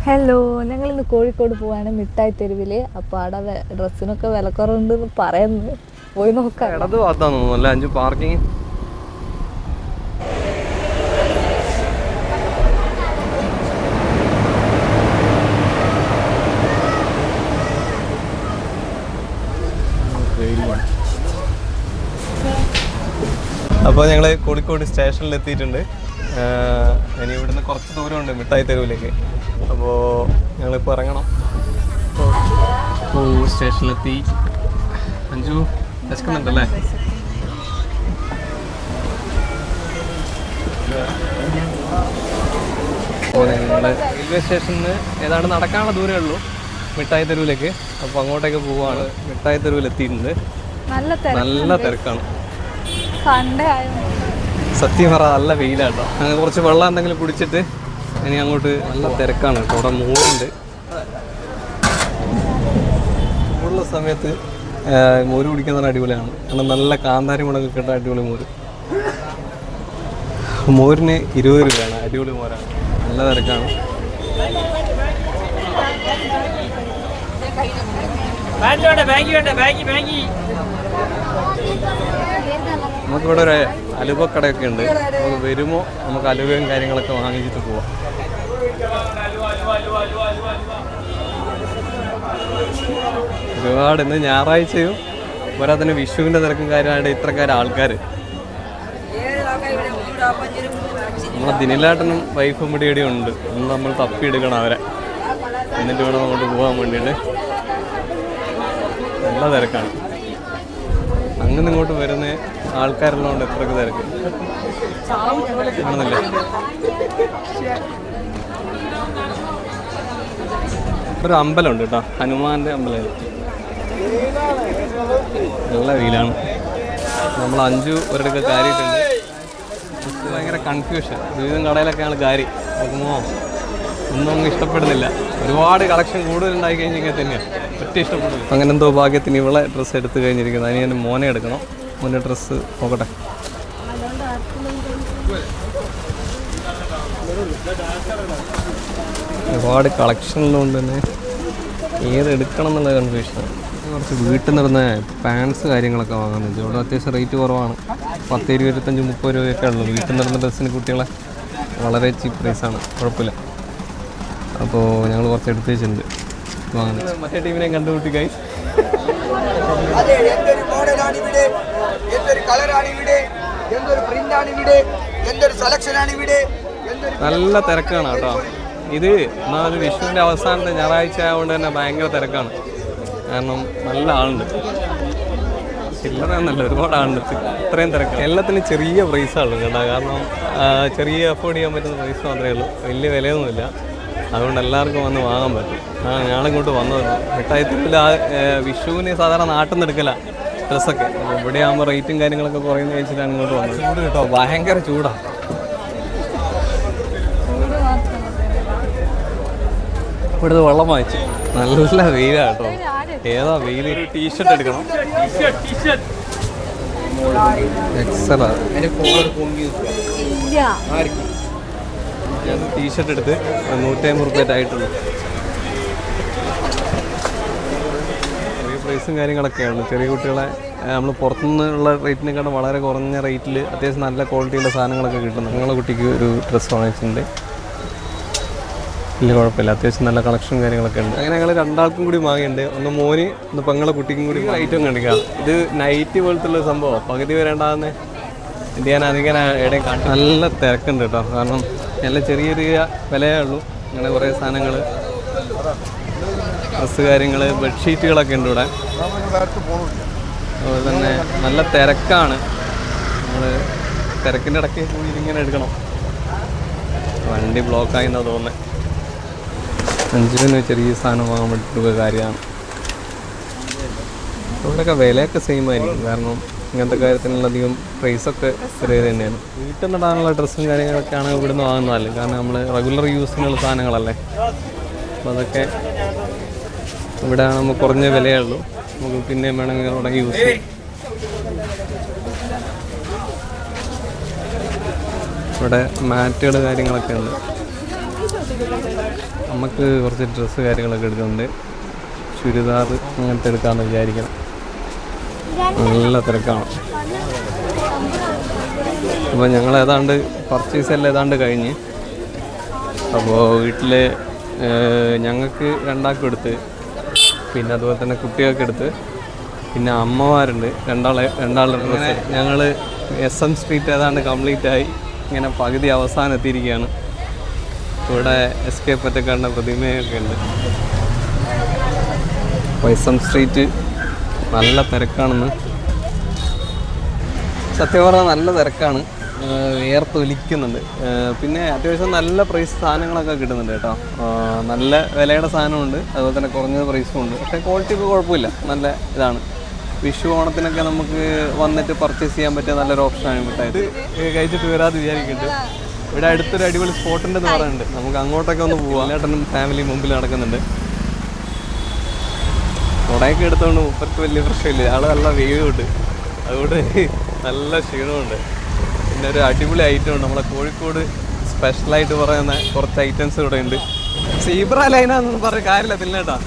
Hello, ഞങ്ങളിന്ന് കോഴിക്കോട് പോവാണ് മിഠായി തെരുവില്. അപ്പോൾ അവിടെ ഡ്രസ്സിനൊക്കെ വിലക്കുറവുണ്ടെന്ന് പറയുന്നു. പോയി നോക്കാം. ഇടത് ഭാഗത്താന്ന് തോന്നുന്നു 5 പാർക്കിങ്. അപ്പോൾ ഞങ്ങൾ കോഴിക്കോട് സ്റ്റേഷനിൽ എത്തിയിട്ടുണ്ട്. ഇനി ഇവിടുന്ന് കുറച്ച് ദൂരമുണ്ട് മിഠായി തെരുവിലേക്ക്. അപ്പോൾ ഞങ്ങളിപ്പോൾ ഇറങ്ങണം. സ്റ്റേഷനിലെത്തി. അഞ്ചു വിശക്കുന്നുണ്ടല്ലേ? അപ്പോൾ ഞങ്ങൾ റെയിൽവേ സ്റ്റേഷനിൽ ഏതാണ്ട് നടക്കാനുള്ള ദൂരമേ ഉള്ളൂ മിഠായി തെരുവിലേക്ക്. അപ്പോൾ അങ്ങോട്ടേക്ക് പോവാണ്. മിഠായി തെരുവിൽ എത്തിയിട്ടുണ്ട്. നല്ല തിരക്കാണ്. സത്യം പറ നല്ല വെയിലാട്ടോ. അങ്ങനെ കുറച്ച് വെള്ളം എന്തെങ്കിലും കുടിച്ചിട്ട് ഇനി അങ്ങോട്ട് നല്ല തിരക്കാണ് കേട്ടോ. അവിടെ മോരുണ്ട്. ചൂടുള്ള സമയത്ത് മോര് കുടിക്കുന്ന അടിപൊളിയാണ്. കാരണം നല്ല കാന്താരി മുളക് കിട്ടുന്ന അടിപൊളി മോര്. മോരിന് 20 രൂപയാണ്. അടിപൊളി മോരാണ്. നല്ല തിരക്കാണ്. നമുക്കിവിടെ ഒരു അലുവക്കടയൊക്കെ ഉണ്ട്. നമുക്ക് വരുമ്പോൾ നമുക്ക് അലുവയും കാര്യങ്ങളൊക്കെ വാങ്ങിച്ചിട്ട് പോവാം. ഒരുപാട് ഇന്ന് ഞായറാഴ്ചയും പോരാത്തന്നെ വിഷുവിൻ്റെ തിരക്കും കാര്യമായിട്ട് ഇത്രക്കാർ ആൾക്കാർ. നമ്മളെ ദിനിലാട്ടനും വൈഫും ഇവിടെ ഉണ്ട്. ഇന്ന് നമ്മൾ തപ്പിയെടുക്കണം അവരെ. എന്നിട്ട് വേണം അങ്ങോട്ട് പോകാൻ വേണ്ടിയിട്ട്. നല്ല തിരക്കാണ്. അങ്ങനെ ഇങ്ങോട്ട് വരുന്ന ആൾക്കാരുള്ളതുകൊണ്ട് എത്രക്ക് തിരക്ക് ആണെന്നില്ലേ. ഒരു അമ്പലമുണ്ട് കേട്ടോ, ഹനുമാൻ്റെ അമ്പലം. നല്ല വെയിലാണ്. നമ്മൾ 5 ഒരിടക്ക് കാര്യമായിട്ടുണ്ട്. ഭയങ്കര കൺഫ്യൂഷൻ. വിവിധ കടയിലൊക്കെ ഞങ്ങൾ കാര്യം നോക്കുമ്പോൾ ഒന്നും ഇഷ്ടപ്പെടുന്നില്ല. ഒരുപാട് കളക്ഷൻ കൂടുതലുണ്ടായി കഴിഞ്ഞെങ്കിൽ തന്നെയാണ് ഒറ്റ ഇഷ്ടപ്പെടുന്നു. അങ്ങനെ എന്തോ ഭാഗ്യത്തിന് ഇവളെ ഡ്രസ്സ് എടുത്ത് കഴിഞ്ഞിരിക്കുന്നത്. അതിന് എൻ്റെ മോനെ എടുക്കണം. മോൻ്റെ ഡ്രസ്സ് നോക്കട്ടെ. ഒരുപാട് കളക്ഷനിലുകൊണ്ട് തന്നെ ഏതെടുക്കണം എന്നുള്ള കൺഫ്യൂഷനാണ്. കുറച്ച് വീട്ടിൽ നിന്നിരുന്ന പാൻസ് കാര്യങ്ങളൊക്കെ വാങ്ങുന്നുണ്ട്. ഇവിടെ അത്യാവശ്യം റേറ്റ് കുറവാണ്. 10, 20, 25, 30 രൂപയൊക്കെ ഉള്ളൂ. വീട്ടിൽ നിന്നിരുന്ന ഡ്രസ്സിന് കുട്ടികളെ വളരെ ചീപ്പ് പ്രൈസാണ്. കുഴപ്പമില്ല. അപ്പോൾ ഞങ്ങൾ കുറച്ച് എടുത്ത് വെച്ചിട്ടുണ്ട് വാങ്ങുന്നത്. മറ്റേ ടീമിനെ കണ്ടുപിട്ടി കൈ. നല്ല തിരക്കാണ് കേട്ടോ. ഇത് എന്നാൽ വിഷുവിൻ്റെ അവസാനത്തെ ഞായറാഴ്ച ആയതുകൊണ്ട് തന്നെ ഭയങ്കര തിരക്കാണ്. കാരണം നല്ല ആളുണ്ട്. ചില്ലറ എന്നല്ല, ഒരുപാട് ആളുണ്ട്. ഇത്രയും തിരക്ക്. എല്ലാത്തിനും ചെറിയ പ്രൈസാണ് കേട്ടോ. കാരണം ചെറിയ അഫോർഡ് ചെയ്യാൻ പറ്റുന്ന പ്രൈസ് മാത്രമേ ഉള്ളൂ. വലിയ വിലയൊന്നുമില്ല. അതുകൊണ്ട് എല്ലാവർക്കും വന്ന് വാങ്ങാൻ പറ്റും. ഞാനിങ്ങോട്ട് വന്നത് മിഠായി തെരുവിൽ വിഷുവിന് സാധാരണ നാട്ടിൽ നിന്ന് എടുക്കല ഡ്രസ്സൊക്കെ. അപ്പോൾ ഇവിടെ ആകുമ്പോൾ റേറ്റും കാര്യങ്ങളൊക്കെ കുറയുന്ന വെച്ചിട്ടാണ് ഇങ്ങോട്ട് വന്നത്. ചൂട് കേട്ടോ, ഭയങ്കര ചൂടാണ്. ഇവിടുത്തെ വെള്ളം വാങ്ങിച്ചു. നല്ല വെയിലാണ് കേട്ടോ. ഏതാ വെയിൽ? ടീഷർട്ട് എടുക്കണം. എക്സലാ. ഞാൻ ടീഷർട്ട് എടുത്ത് 150 രൂപ ആയിട്ടുള്ളൂ. ചെറിയ പ്രൈസും കാര്യങ്ങളൊക്കെയാണ്. ചെറിയ കുട്ടികളെ നമ്മൾ പുറത്തുനിന്നുള്ള റേറ്റിനെക്കാളും വളരെ കുറഞ്ഞ റേറ്റിൽ അത്യാവശ്യം നല്ല ക്വാളിറ്റിയുള്ള സാധനങ്ങളൊക്കെ കിട്ടുന്നു. നിങ്ങളുടെ കുട്ടിക്ക് ഒരു ഡ്രസ്സ് വാങ്ങിച്ചിട്ടുണ്ട്. വലിയ കുഴപ്പമില്ല. അത്യാവശ്യം നല്ല കളക്ഷൻ കാര്യങ്ങളൊക്കെ ഉണ്ട്. അങ്ങനെ ഞങ്ങൾ 2 ആൾക്കും കൂടി വാങ്ങിയിട്ടുണ്ട്. ഒന്ന് മോന്, ഒന്ന് പെങ്ങളെ കുട്ടിക്കും കൂടി ഐറ്റം കണ്ടിക്കാം. ഇത് നൈറ്റ് പോലത്തുള്ള സംഭവം. പകുതി വരേണ്ടാകുന്ന ഇത് ഞാൻ അധികം എവിടെയും കാണിക്കും. നല്ല തിരക്കുണ്ട് കേട്ടോ. കാരണം നല്ല ചെറിയ വിലയേ ഉള്ളൂ. അങ്ങനെ കുറേ സാധനങ്ങൾ, ഡ്രസ്സ് കാര്യങ്ങൾ, ബെഡ്ഷീറ്റുകളൊക്കെ ഉണ്ട് ഇവിടെ. അതുപോലെ തന്നെ നല്ല തിരക്കാണ്. നമ്മൾ തിരക്കിൻ്റെ ഇടയ്ക്ക് കൂടി ഇതിങ്ങനെ എടുക്കണം. വണ്ടി ബ്ലോക്കായി എന്നാണ് തോന്നുന്നത്. 5 ചെറിയ സാധനം വാങ്ങാൻ വേണ്ടിയിട്ടുള്ള കാര്യമാണ്. ഇവിടെയൊക്കെ വിലയൊക്കെ സെയിം ആയിരിക്കും. കാരണം ഇങ്ങനത്തെ കാര്യത്തിനുള്ളധികം പ്രൈസൊക്കെ ചെറിയ തന്നെയാണ്. വീട്ടിൽ നിന്നിടാനുള്ള ഡ്രസ്സും കാര്യങ്ങളൊക്കെയാണ് ഇവിടുന്ന് വാങ്ങുന്നതല്ലേ. കാരണം നമ്മൾ റെഗുലർ യൂസിനുള്ള സാധനങ്ങളല്ലേ. അപ്പോൾ അതൊക്കെ ഇവിടെ നമുക്ക് കുറഞ്ഞ വിലയേ ഉള്ളൂ. നമുക്ക് പിന്നെയും വേണമെങ്കിൽ തുടങ്ങി യൂസ് ചെയ്യും. ഇവിടെ മാറ്റുകൾ കാര്യങ്ങളൊക്കെ ഉണ്ട്. നമുക്ക് കുറച്ച് ഡ്രസ്സ് കാര്യങ്ങളൊക്കെ എടുക്കുന്നുണ്ട്. ചുരിദാർ അങ്ങനത്തെ എടുക്കാമെന്ന് വിചാരിക്കണം. നല്ല തിരക്കാണ്. അപ്പോൾ ഞങ്ങൾ ഏതാണ്ട് പർച്ചേസ് എല്ലാം ഏതാണ്ട് കഴിഞ്ഞ്. അപ്പോൾ വീട്ടിൽ ഞങ്ങൾക്ക് രണ്ടാൾക്കും എടുത്ത്, പിന്നെ അതുപോലെ തന്നെ കുട്ടികൾക്ക് എടുത്ത്, പിന്നെ അമ്മമാരുണ്ട് രണ്ടാളുടെ ഡ്രസ്സ്. ഞങ്ങൾ SM സ്ട്രീറ്റ് ഏതാണ്ട് കംപ്ലീറ്റ് ആയി, ഇങ്ങനെ പകുതി അവസാനം എത്തിയിരിക്കുകയാണ്. ഇവിടെ SK പൊറ്റക്കാടിൻ്റെ പ്രതിമയൊക്കെ ഉണ്ട്. അപ്പോൾ SM സ്ട്രീറ്റ് നല്ല തിരക്കാണെന്ന്, സത്യം പറഞ്ഞാൽ നല്ല തിരക്കാണ്. വിയർത്തൊലിക്കുന്നുണ്ട്. പിന്നെ അത്യാവശ്യം നല്ല പ്രൈസ് സാധനങ്ങളൊക്കെ കിട്ടുന്നുണ്ട് കേട്ടോ. നല്ല വിലയുടെ സാധനമുണ്ട്, അതുപോലെ തന്നെ കുറഞ്ഞ പ്രൈസും ഉണ്ട്. പക്ഷേ ക്വാളിറ്റി ഇപ്പോൾ കുഴപ്പമില്ല, നല്ല ഇതാണ്. വിഷു ഓണത്തിനൊക്കെ നമുക്ക് വന്നിട്ട് പർച്ചേസ് ചെയ്യാൻ പറ്റിയ നല്ലൊരു ഓപ്ഷനാണ് മിഠായി. ഇത് കഴിച്ചിട്ട് വരാതെ വിചാരിക്കുന്നുണ്ട്. ഇവിടെ അടുത്തൊരു അടിപൊളി സ്പോട്ടുണ്ടെന്ന് പറയുന്നുണ്ട്, നമുക്ക് അങ്ങോട്ടൊക്കെ ഒന്ന് പോവാം. ഏട്ടനും ഫാമിലി മുമ്പിൽ നടക്കുന്നുണ്ട്. കുടയൊക്കെ എടുത്തുകൊണ്ട് മുപ്പർക്ക് വലിയ പ്രശ്നമില്ല, ആള് നല്ല വെയിലുണ്ട്, അതുകൊണ്ട് നല്ല ക്ഷീണമുണ്ട്. പിന്നെ ഒരു അടിപൊളി ഐറ്റം ഉണ്ട്, നമ്മളെ കോഴിക്കോട് സ്പെഷ്യലായിട്ട് പറയുന്ന കുറച്ച് ഐറ്റംസ് ഇവിടെ ഉണ്ട്. സീബ്ര ലൈനാന്നൊന്നും പറഞ്ഞ കാര്യമില്ല തിന്നേട്ടാ.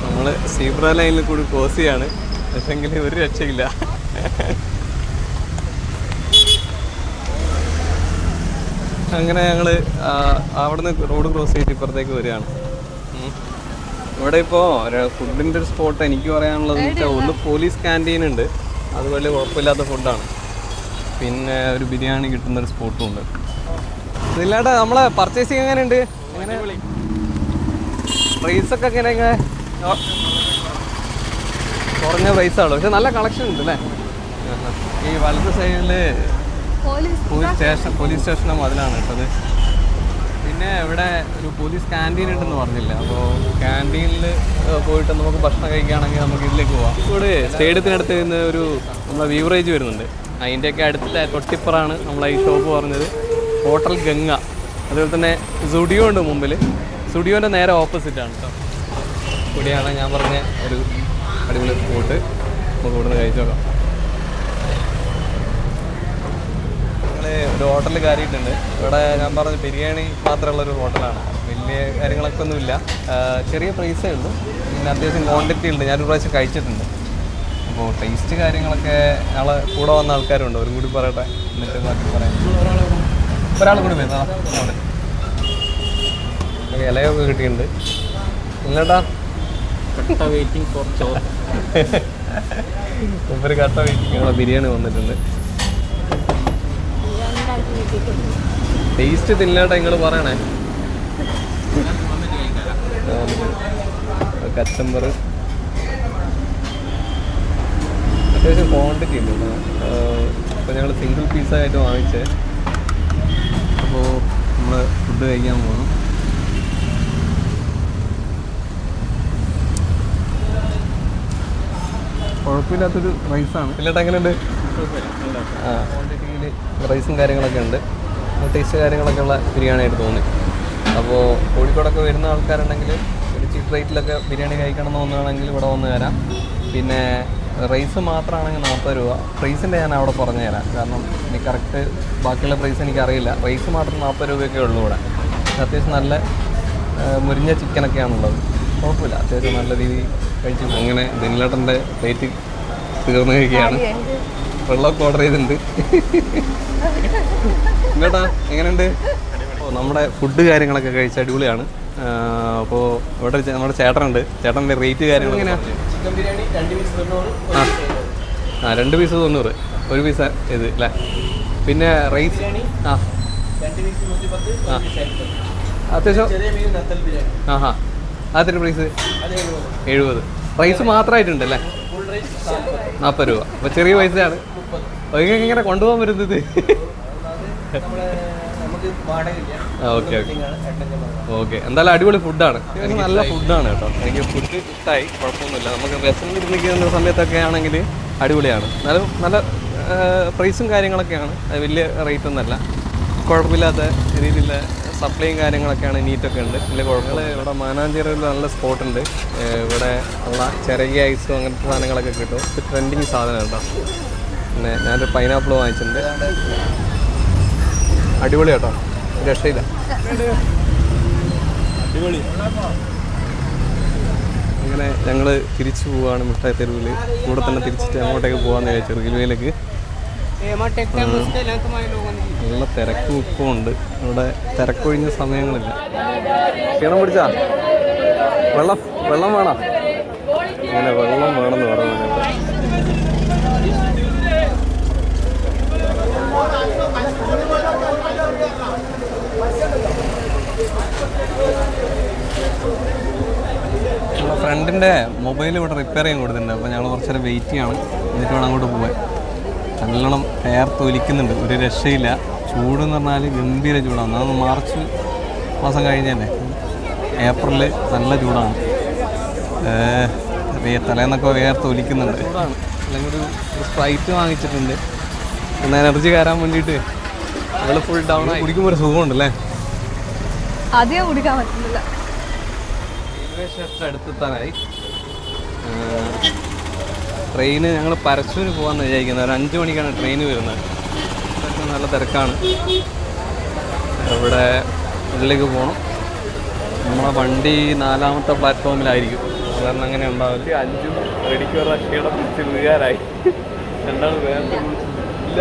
നമ്മൾ സീബ്ര ലൈനിൽ കൂടി ക്രോസ് ചെയ്യാണ്, പക്ഷെങ്കിൽ ഒരു രക്ഷയില്ല. അങ്ങനെ ഞങ്ങൾ അവിടുന്ന് റോഡ് ക്രോസ് ചെയ്തിട്ട് ഇപ്പുറത്തേക്ക് വരികയാണ്. ഇവിടെ ഇപ്പോൾ ഫുഡിൻ്റെ ഒരു സ്പോട്ട് എനിക്ക് പറയാനുള്ളതെന്ന് വെച്ചാൽ, ഒന്ന് പോലീസ് ക്യാൻറ്റീൻ ഉണ്ട്, അത് വലിയ കുഴപ്പമില്ലാത്ത ഫുഡാണ്. പിന്നെ ഒരു ബിരിയാണി കിട്ടുന്നൊരു സ്പോട്ടും ഉണ്ട്. ഇല്ലാട്ടാ നമ്മളെ പർച്ചേസിങ് എങ്ങനെയുണ്ട്? എങ്ങനെ പ്രൈസൊക്കെ എങ്ങനെ കുറഞ്ഞ പ്രൈസാണ്, പക്ഷെ നല്ല കളക്ഷൻ ഉണ്ട് അല്ലേ? ഈ വലത്തെ സൈഡിൽ പോലീസ് സ്റ്റേഷനും അതിലാണ് കേട്ടത്. പിന്നെ ഇവിടെ ഒരു പോലീസ് ക്യാൻറ്റീൻ ഉണ്ടെന്ന് പറഞ്ഞില്ല, അപ്പോൾ ക്യാൻറ്റീനിൽ പോയിട്ട് നമുക്ക് ഭക്ഷണം കഴിക്കുകയാണെങ്കിൽ നമുക്ക് ഇതിലേക്ക് പോവാം. ഇവിടെ സ്റ്റേഡിയത്തിനടുത്ത് നിന്ന് ഒരു നമ്മളെ ബീവറേജ് വരുന്നുണ്ട്, അതിൻ്റെയൊക്കെ അടുത്ത തൊട്ടിപ്പുറാണ് നമ്മളെ ഈ ഷോപ്പ് പറഞ്ഞത്, ഹോട്ടൽ ഗംഗ. അതുപോലെ തന്നെ സുഡിയോ ഉണ്ട് മുമ്പിൽ, സുഡിയോൻ്റെ നേരെ ഓപ്പോസിറ്റാണ് കേട്ടോ. ഇവിടെയാണ് ഞാൻ പറഞ്ഞ ഒരു അടിപൊളി സ്പോട്ട്, നമുക്ക് ഇവിടുന്ന് കഴിച്ചു നോക്കാം. ഒരു ഹോട്ടലിൽ കയറിയിട്ടുണ്ട്. ഇവിടെ ഞാൻ പറഞ്ഞ ബിരിയാണി മാത്രമുള്ളൊരു ഹോട്ടലാണ്, വലിയ കാര്യങ്ങളൊക്കെ ഒന്നുമില്ല, ചെറിയ പ്രൈസേ ഉള്ളൂ. പിന്നെ അത്യാവശ്യം ക്വാണ്ടിറ്റി ഉണ്ട്, ഞാനൊരു പ്രാവശ്യം കഴിച്ചിട്ടുണ്ട്. അപ്പോൾ ടേസ്റ്റ് കാര്യങ്ങളൊക്കെ ഞങ്ങളെ കൂടെ വന്ന ആൾക്കാരുണ്ട്, അവരും കൂടി പറയട്ടെ, എന്നിട്ട് ബാക്കി പറയാം. ഒരാൾ കൂടി വരുന്നതാ അവിടെ. ഇലയൊക്കെ കിട്ടിയിട്ടുണ്ട്. ഇല്ലട്ടാ വെയിറ്റിംഗ് ഫോർ ചോറ്. ഒരു കട്ട വെയിറ്റിംഗ്. ഞങ്ങളെ ബിരിയാണി വന്നിട്ടുണ്ട്. ടേസ്റ്റ് തിന്നേട്ടാ നിങ്ങൾ പറയണേ. കച്ചമ്പർ അത്യാവശ്യം ക്വാണ്ടിറ്റി ഉണ്ട് കേട്ടോ. അപ്പോൾ ഞങ്ങൾ സിംഗിൾ പീസായിട്ട് വാങ്ങിച്ചേ. അപ്പോൾ നമ്മൾ ഫുഡ് കഴിക്കാൻ പോകണം. കുഴപ്പമില്ലാത്തൊരു റൈസാണ്. ഇല്ലട്ടാ എങ്ങനെയുണ്ട്? ക്വാണ്ടിറ്റിയിൽ റൈസും കാര്യങ്ങളൊക്കെ ഉണ്ട്, ടേസ്റ്റ് കാര്യങ്ങളൊക്കെ ഉള്ള ബിരിയാണി ആയിട്ട് തോന്നി. അപ്പോൾ കോഴിക്കോടൊക്കെ വരുന്ന ആൾക്കാരുണ്ടെങ്കിൽ ഒരു ചീപ്പ് റേറ്റിലൊക്കെ ബിരിയാണി കഴിക്കണം എന്ന് തോന്നുകയാണെങ്കിൽ ഇവിടെ വന്ന് തരാം. പിന്നെ റൈസ് മാത്രമാണെങ്കിൽ 40 രൂപ. പ്രൈസിൻ്റെ ഞാൻ അവിടെ പറഞ്ഞു തരാം, കാരണം എനിക്ക് കറക്റ്റ് ബാക്കിയുള്ള പ്രൈസ് എനിക്കറിയില്ല. റൈസ് മാത്രം 40 രൂപയൊക്കെ ഉള്ളൂ ഇവിടെ. അത്യാവശ്യം നല്ല മുരിഞ്ഞ ചിക്കനൊക്കെയാണുള്ളത്, കുഴപ്പമില്ല, അത്യാവശ്യം നല്ല രീതിയിൽ കഴിച്ചു. അങ്ങനെ ദിനിലേട്ടൻ്റെ പ്ലേറ്റ് തീർന്നു കഴിക്കുകയാണ്. വെള്ളമൊക്കെ ഓർഡർ ചെയ്തിട്ടുണ്ട്. ഇങ്ങോട്ടാ എങ്ങനെയുണ്ട്? അപ്പോൾ നമ്മുടെ ഫുഡ് കാര്യങ്ങളൊക്കെ കഴിച്ച അടിപൊളിയാണ്. അപ്പോൾ ഇവിടെ നമ്മുടെ ചേട്ടനുണ്ട്, ചേട്ടൻ്റെ റേറ്റ് കാര്യങ്ങൾ എങ്ങനെയാണ്? Chicken biryani 2 piece 90. 2 piece 90, 1 piece ഇത് അല്ലേ? പിന്നെ റൈസ് 2 പീസ് 110. അത്യാവശ്യം അതെത്ര പ്രൈസ്? 70. റൈസ് മാത്രമായിട്ടുണ്ട് അല്ലേ? 40 രൂപ. അപ്പോൾ ചെറിയ പൈസയാണ്. എങ്ങനെ കൊണ്ടുപോകാൻ വരുന്നത്? Okay okay okay. എന്തായാലും അടിപൊളി ഫുഡാണ്, എനിക്ക് നല്ല ഫുഡാണ് കേട്ടോ. എനിക്ക് ഫുഡ് ഇഷ്ടമായി, കുഴപ്പമൊന്നുമില്ല. നമുക്ക് വിശന്നിരുന്നിരിക്കുന്ന സമയത്തൊക്കെ ആണെങ്കിൽ അടിപൊളിയാണ്. എന്നാലും നല്ല പ്രൈസും കാര്യങ്ങളൊക്കെയാണ്, വലിയ റേറ്റ് ഒന്നുമല്ല, കുഴപ്പമില്ലാത്ത രീതിയിലുള്ള സപ്ലൈയും കാര്യങ്ങളൊക്കെയാണ്, നീറ്റൊക്കെ ഉണ്ട്, വലിയ കുഴപ്പമില്ല. ഇവിടെ മാനാഞ്ചേരിയിൽ നല്ല സ്പോട്ടുണ്ട്. ഇവിടെ ഉള്ള ചിരകിയ ഐസും അങ്ങനത്തെ സാധനങ്ങളൊക്കെ കിട്ടും. ട്രെൻഡിങ് സാധനം കേട്ടോ. പിന്നെ ഞാനൊരു പൈനാപ്പിൾ വാങ്ങിച്ചിട്ടുണ്ട്, അടിപൊളി കേട്ടോ. രക്ഷയില്ല. അങ്ങനെ ഞങ്ങൾ തിരിച്ചു പോവുകയാണ് മിഠായി തെരുവിൽ. കൂടെ തന്നെ തിരിച്ചിട്ട് അങ്ങോട്ടേക്ക് പോകാമെന്ന് വിചാരിച്ചു റെയിൽവേയിലേക്ക്. നല്ല തിരക്കും ഇപ്പോൾ ഉണ്ട് ഇവിടെ, തിരക്കൊഴിഞ്ഞ സമയങ്ങളില്ല. ക്ഷീണം പിടിച്ചാ വെള്ളം വേണം, അങ്ങനെ വെള്ളം വേണമെന്ന് പറഞ്ഞു. നമ്മുടെ ഫ്രണ്ടിൻ്റെ മൊബൈൽ ഇവിടെ റിപ്പയർ ചെയ്യാൻ കൊടുത്തിട്ടുണ്ട്. അപ്പോൾ ഞങ്ങൾ കുറച്ച് നേരം വെയിറ്റ് ചെയ്യാണ്, എന്നിട്ട് വേണം അങ്ങോട്ട് പോകാൻ. നല്ലോണം തൊലിക്കുന്നുണ്ട്, ഒരു രക്ഷയില്ല. ചൂടെന്ന് പറഞ്ഞാൽ ഗംഭീര ചൂടാണ്. അത് മാർച്ച് മാസം കഴിഞ്ഞല്ലേ, ഏപ്രിൽ നല്ല ചൂടാണ്. തലേന്നൊക്കെ തൊലിക്കുന്നുണ്ട്. അല്ലെങ്കിൽ ഒരു സ്പ്രൈറ്റ് വാങ്ങിച്ചിട്ടുണ്ട്, ഒന്ന് എനർജി കയറാൻ വേണ്ടിയിട്ട്. നമ്മൾ ഫുൾ ഡൗൺ ആയി. കുടിക്കുമ്പോൾ ഒരു സുഖമുണ്ടല്ലേ? അധികം കുടിക്കാൻ പറ്റുന്നില്ല. Railway station അടുത്തെത്താനായി. ട്രെയിന് ഞങ്ങൾ പരശൂര് പോകാമെന്ന് വിചാരിക്കുന്നത്. ഒരു 5 മണിക്കാണ് ട്രെയിൻ വരുന്നത്. നല്ല തിരക്കാണ്. ഇവിടെ ഉള്ളിലേക്ക് പോകണം. നമ്മളെ വണ്ടി 4ാമത്തെ പ്ലാറ്റ്ഫോമിലായിരിക്കും, കാരണം അങ്ങനെ ഉണ്ടാവില്ല. 5 റെഡിക്ക് ഒരു ക്ഷീണം പിടിച്ച് വീഴാനായി. രണ്ടാൾ വേറെ ഇല്ല.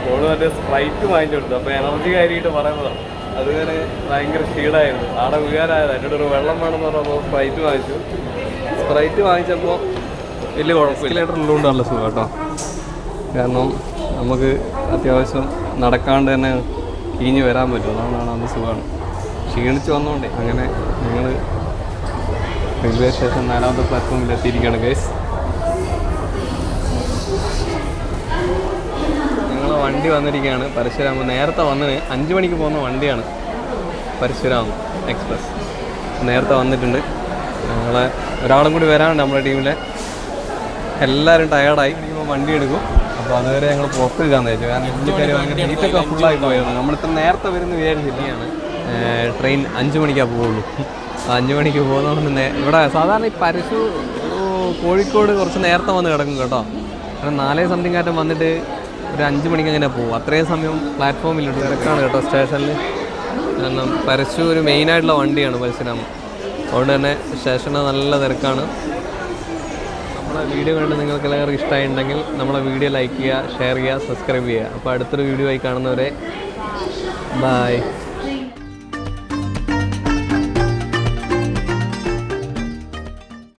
ഓള് മറ്റേ സ്പ്രൈറ്റ് വാങ്ങിച്ചു കൊടുത്തു. അപ്പോൾ എനർജി കാര്യമായിട്ട് പറയുന്നതാണ്. അതുവരെ ഭയങ്കര ക്ഷീണമായിരുന്നു. ആടെ വീഴാനായത്. എന്നോട് ഒരു വെള്ളം വേണമെന്ന് പറഞ്ഞപ്പോൾ സ്പ്രൈറ്റ് വാങ്ങിച്ചപ്പോൾ വലിയ കുഴപ്പമില്ല. ഉള്ളതുകൊണ്ട് നല്ല സുഖം കേട്ടോ. കാരണം നമുക്ക് അത്യാവശ്യം നടക്കാണ്ട് തന്നെ കീഞ്ഞ് വരാൻ പറ്റും. അതുകൊണ്ടാണ് നല്ല സുഖമാണ്. ക്ഷീണിച്ച് വന്നുകൊണ്ടേ. അങ്ങനെ ഞങ്ങൾ റെയിൽവേ സ്റ്റേഷൻ 4ാമത്തെ പ്ലാറ്റ്ഫോമിൽ എത്തിയിരിക്കുകയാണ് ഗൈസ്. ഞങ്ങൾ വണ്ടി വന്നിരിക്കുകയാണ് പരശുരാമം. നേരത്തെ വന്നത് 5 മണിക്ക് പോകുന്ന വണ്ടിയാണ് പരശുരാമം എക്സ്പ്രസ്. നേരത്തെ വന്നിട്ടുണ്ട്. ഞങ്ങളെ ഒരാളും കൂടി വരാനുണ്ട് നമ്മുടെ ടീമിലെ. എല്ലാവരും ടയേർഡായി. ഇനിയിപ്പോൾ വണ്ടി എടുക്കും. അപ്പോൾ അതുവരെ ഞങ്ങൾ പുറത്ത് നിൽക്കാമെന്ന് വെച്ചു. കാരണം ഇന്ത്യക്കാർ ഭയങ്കര സീറ്റൊക്കെ ഫുള്ളായി പോയിരുന്നു. നമ്മളിപ്പോൾ നേരത്തെ വരുന്ന വിചാരിച്ചിട്ടാണ്. ട്രെയിൻ 5 മണിക്കാണ് പോവുള്ളൂ. 5 മണിക്ക് പോകുന്നതുകൊണ്ട് ഇവിടെ സാധാരണ ഈ കോഴിക്കോട് കുറച്ച് നേരത്തെ വന്ന് കിടക്കും കേട്ടോ. കാരണം 4 സംതിങ് ആറ്റം വന്നിട്ട് ഒരു 5 മണിക്ക് അങ്ങനെ പോകും. അത്രയും സമയം പ്ലാറ്റ്ഫോമിലുണ്ട്. തിരക്കാണ് കേട്ടോ സ്റ്റേഷനിൽ. കാരണം പരശൂർ മെയിനായിട്ടുള്ള വണ്ടിയാണ് പരശുരാമം. അതുകൊണ്ട് തന്നെ സ്റ്റേഷനിൽ നല്ല തിരക്കാണ്. നമ്മളെ വീഡിയോ കണ്ട് നിങ്ങൾക്ക് എല്ലാവർക്കും ഇഷ്ടമായിട്ടുണ്ടെങ്കിൽ നമ്മളെ വീഡിയോ ലൈക്ക് ചെയ്യുക, ഷെയർ ചെയ്യുക, സബ്സ്ക്രൈബ് ചെയ്യുക. അപ്പോൾ അടുത്തൊരു വീഡിയോ ആയി കാണുന്നവരെ ബൈ.